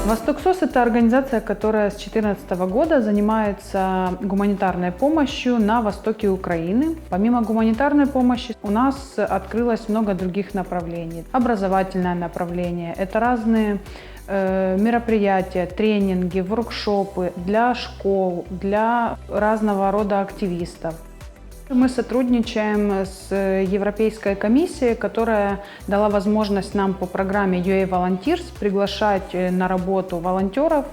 Восток-СОС – это организация, которая с 2014 года занимается гуманитарной помощью на востоке Украины. Помимо гуманитарной помощи у нас открылось много других направлений. Образовательное направление – это разные мероприятия, тренинги, воркшопы для школ, для разного рода активистов. Мы сотрудничаем с Европейской комиссией, которая дала возможность нам по программе UA Volunteers приглашать на работу волонтеров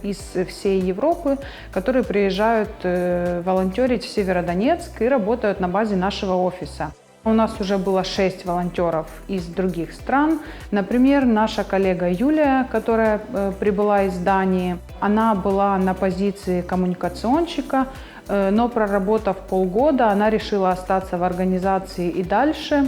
из всей Европы, которые приезжают волонтерить в Северодонецк и работают на базе нашего офиса. У нас уже было 6 волонтеров из других стран. Например, наша коллега Юлия, которая прибыла из Дании, она была на позиции коммуникационщика, но проработав полгода, она решила остаться в организации и дальше,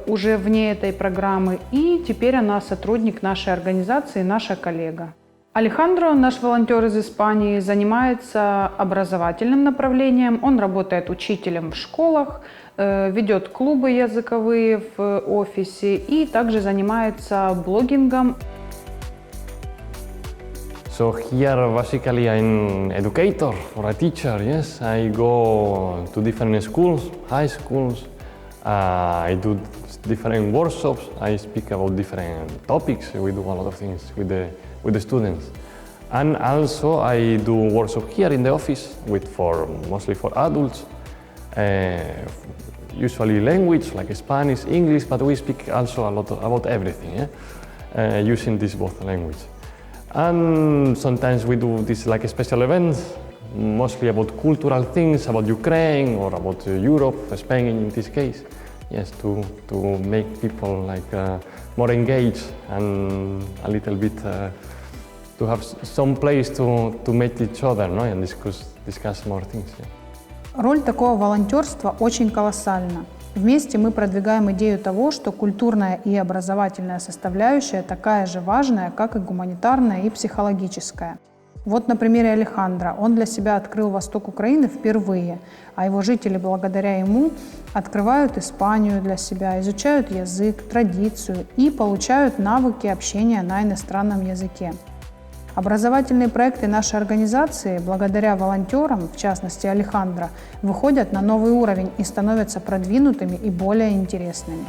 уже вне этой программы, и теперь она сотрудник нашей организации, наша коллега. Алехандро, наш волонтер из Испании, занимается образовательным направлением. Он работает учителем в школах, ведет клубы языковые в офисе и также занимается блогингом. So here basically I'm an educator or a teacher, yes. I go to different schools, high schools, I do different workshops, I speak about different topics, we do a lot of things with the students. And also I do workshops here in the office mostly for adults, usually language like Spanish, English, but we speak also a lot about everything, using this both language. And sometimes we do this like special events, mostly about cultural things, about Ukraine or about Europe, Spain in this case. Yes, to make people like more engaged and a little bit to have some place to meet each other, no? And discuss more things. Yeah. Роль такого волонтерства очень колоссальна. Вместе мы продвигаем идею того, что культурная и образовательная составляющая такая же важная, как и гуманитарная и психологическая. Вот на примере Алехандро. Он для себя открыл восток Украины впервые, а его жители благодаря ему открывают Испанию для себя, изучают язык, традицию и получают навыки общения на иностранном языке. Образовательные проекты нашей организации, благодаря волонтерам, в частности Алехандро, выходят на новый уровень и становятся продвинутыми і более інтересними.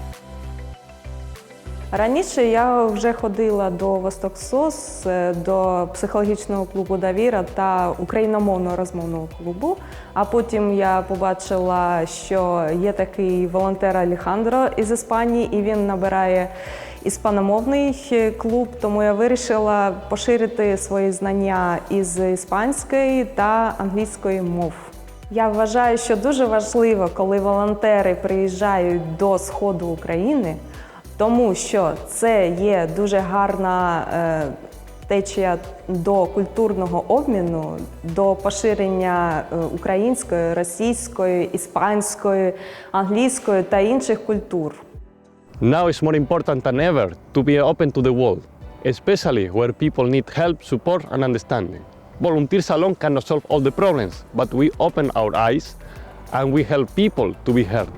Раніше я вже ходила до Восток-СОС, до психологічного клубу «Довіра» та україномовного розмовного клубу. А потім я побачила, що є такий волонтер Алехандро із Іспанії, і він набирає іспаномовний клуб, тому я вирішила поширити свої знання із іспанської та англійської мов. Я вважаю, що дуже важливо, коли волонтери приїжджають до сходу України, тому що це є дуже гарна течія до культурного обміну, до поширення української, російської, іспанської, англійської та інших культур. Now it's more important than ever to be open to the world, especially where people need help, support and understanding. Volunteers alone cannot solve all the problems, but we open our eyes and we help people to be heard.